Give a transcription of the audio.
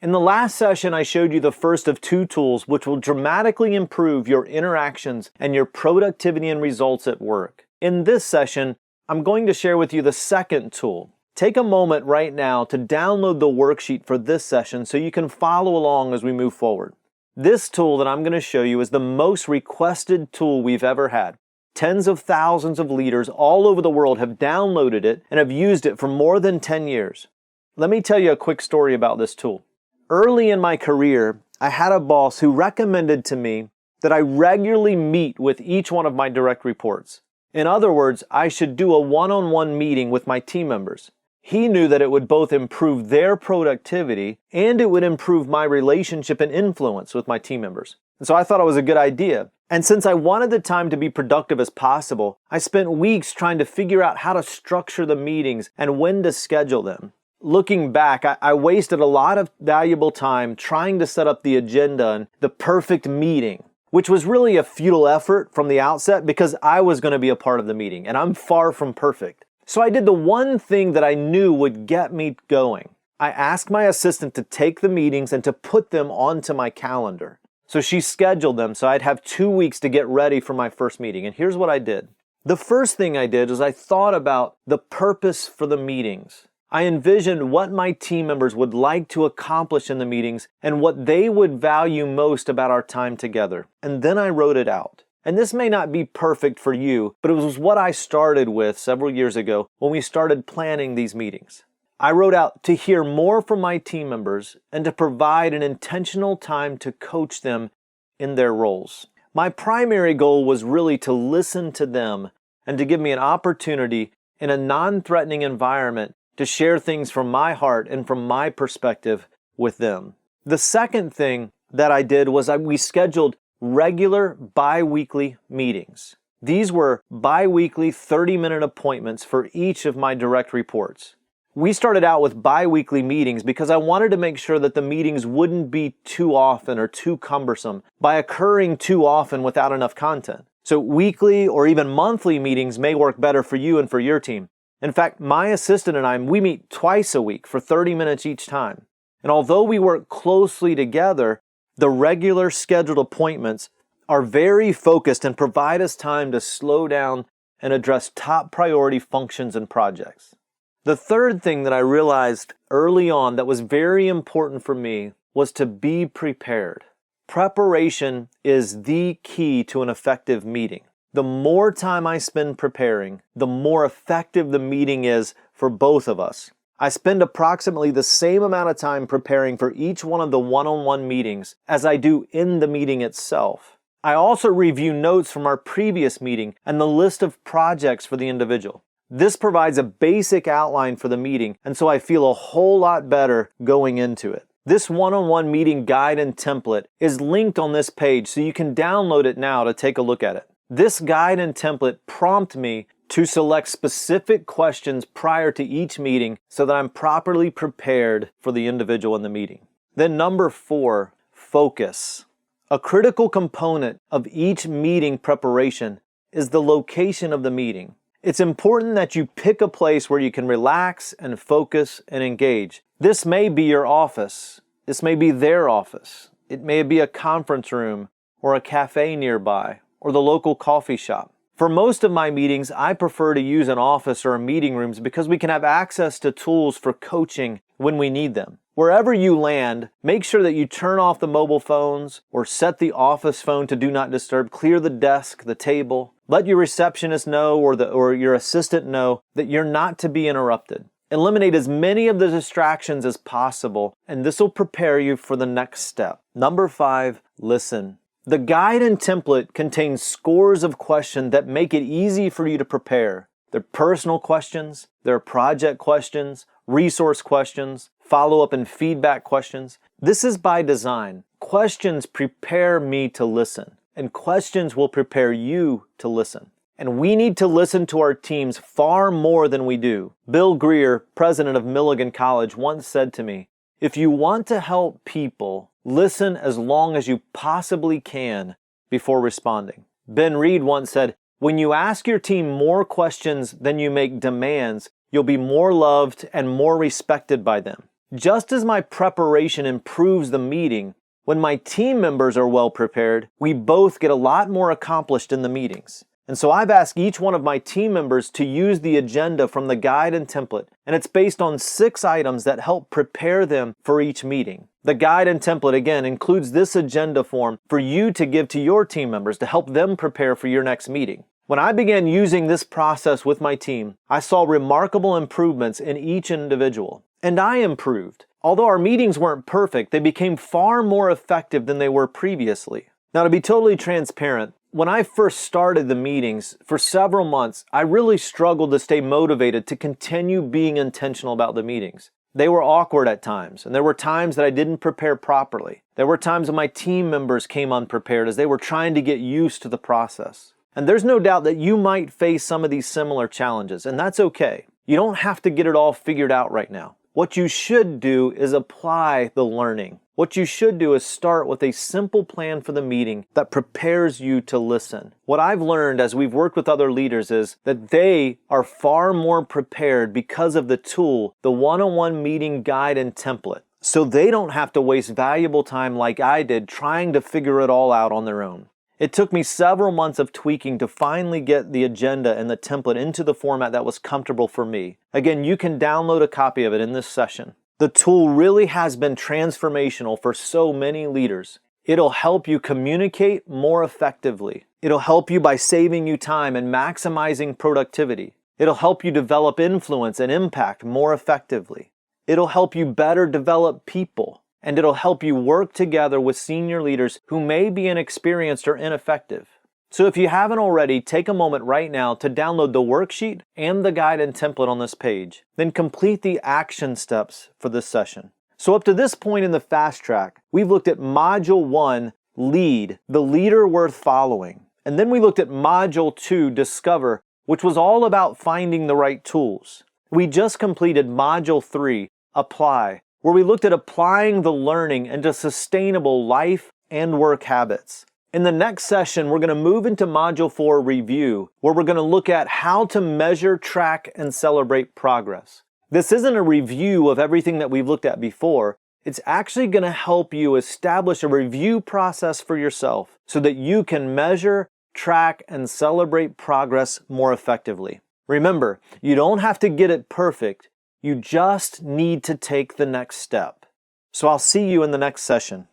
In the last session, I showed you the first of two tools which will dramatically improve your interactions and your productivity and results at work. In this session, I'm going to share with you the second tool. Take a moment right now to download the worksheet for this session so you can follow along as we move forward. This tool that I'm going to show you is the most requested tool we've ever had. Tens of thousands of leaders all over the world have downloaded it and have used it for more than 10 years. Let me tell you a quick story about this tool. Early in my career, I had a boss who recommended to me that I regularly meet with each one of my direct reports. In other words, I should do a one-on-one meeting with my team members. He knew that it would both improve their productivity and it would improve my relationship and influence with my team members. And so I thought it was a good idea. And since I wanted the time to be productive as possible, I spent weeks trying to figure out how to structure the meetings and when to schedule them. Looking back, I wasted a lot of valuable time trying to set up the agenda and the perfect meeting, which was really a futile effort from the outset because I was going to be a part of the meeting, and I'm far from perfect. So I did the one thing that I knew would get me going. I asked my assistant to take the meetings and to put them onto my calendar. So she scheduled them so I'd have 2 weeks to get ready for my first meeting, and here's what I did. The first thing I did is I thought about the purpose for the meetings. I envisioned what my team members would like to accomplish in the meetings and what they would value most about our time together. And then I wrote it out. And this may not be perfect for you, but it was what I started with several years ago when we started planning these meetings. I wrote out to hear more from my team members and to provide an intentional time to coach them in their roles. My primary goal was really to listen to them and to give me an opportunity in a non-threatening environment to share things from my heart and from my perspective with them. The second thing that I did was we scheduled regular bi-weekly meetings. These were bi-weekly 30-minute appointments for each of my direct reports. We started out with bi-weekly meetings because I wanted to make sure that the meetings wouldn't be too often or too cumbersome by occurring too often without enough content. So weekly or even monthly meetings may work better for you and for your team. In fact, my assistant and I, we meet twice a week for 30 minutes each time. And although we work closely together, the regular scheduled appointments are very focused and provide us time to slow down and address top priority functions and projects. The third thing that I realized early on that was very important for me was to be prepared. Preparation is the key to an effective meeting. The more time I spend preparing, the more effective the meeting is for both of us. I spend approximately the same amount of time preparing for each one of the one-on-one meetings as I do in the meeting itself. I also review notes from our previous meeting and the list of projects for the individual. This provides a basic outline for the meeting, and so I feel a whole lot better going into it. This one-on-one meeting guide and template is linked on this page, so you can download it now to take a look at it. This guide and template prompt me to select specific questions prior to each meeting so that I'm properly prepared for the individual in the meeting. Then number 4, focus. A critical component of each meeting preparation is the location of the meeting. It's important that you pick a place where you can relax and focus and engage. This may be your office. This may be their office. It may be a conference room or a cafe nearby or the local coffee shop. For most of my meetings, I prefer to use an office or a meeting rooms because we can have access to tools for coaching when we need them. Wherever you land, make sure that you turn off the mobile phones or set the office phone to do not disturb. Clear the desk, the table. Let your receptionist know or your assistant know that you're not to be interrupted. Eliminate as many of the distractions as possible, and this will prepare you for the next step. Number 5, listen. The guide and template contains scores of questions that make it easy for you to prepare. They're personal questions, they're project questions, resource questions, follow-up and feedback questions. This is by design. Questions prepare me to listen, and questions will prepare you to listen. And we need to listen to our teams far more than we do. Bill Greer, president of Milligan College, once said to me, "If you want to help people, listen as long as you possibly can before responding." Ben Reed once said, "When you ask your team more questions than you make demands, you'll be more loved and more respected by them." Just as my preparation improves the meeting, when my team members are well prepared, we both get a lot more accomplished in the meetings. And so I've asked each one of my team members to use the agenda from the guide and template, and it's based on 6 items that help prepare them for each meeting. The guide and template, again, includes this agenda form for you to give to your team members to help them prepare for your next meeting. When I began using this process with my team, I saw remarkable improvements in each individual. And I improved. Although our meetings weren't perfect, they became far more effective than they were previously. Now, to be totally transparent, when I first started the meetings, for several months, I really struggled to stay motivated to continue being intentional about the meetings. They were awkward at times, and there were times that I didn't prepare properly. There were times when my team members came unprepared as they were trying to get used to the process. And there's no doubt that you might face some of these similar challenges, and that's okay. You don't have to get it all figured out right now. What you should do is apply the learning. What you should do is start with a simple plan for the meeting that prepares you to listen. What I've learned as we've worked with other leaders is that they are far more prepared because of the tool, the one-on-one meeting guide and template. So they don't have to waste valuable time like I did trying to figure it all out on their own. It took me several months of tweaking to finally get the agenda and the template into the format that was comfortable for me. Again, you can download a copy of it in this session. The tool really has been transformational for so many leaders. It'll help you communicate more effectively. It'll help you by saving you time and maximizing productivity. It'll help you develop influence and impact more effectively. It'll help you better develop people. And it'll help you work together with senior leaders who may be inexperienced or ineffective. So if you haven't already, take a moment right now to download the worksheet and the guide and template on this page. Then complete the action steps for this session. So up to this point in the fast track, we've looked at Module 1, Lead, the leader worth following. And then we looked at Module 2, Discover, which was all about finding the right tools. We just completed Module 3, Apply, where we looked at applying the learning into sustainable life and work habits. In the next session, we're going to move into Module 4, Review, where we're going to look at how to measure, track, and celebrate progress. This isn't a review of everything that we've looked at before. It's actually going to help you establish a review process for yourself so that you can measure, track, and celebrate progress more effectively. Remember, you don't have to get it perfect. You just need to take the next step. So I'll see you in the next session.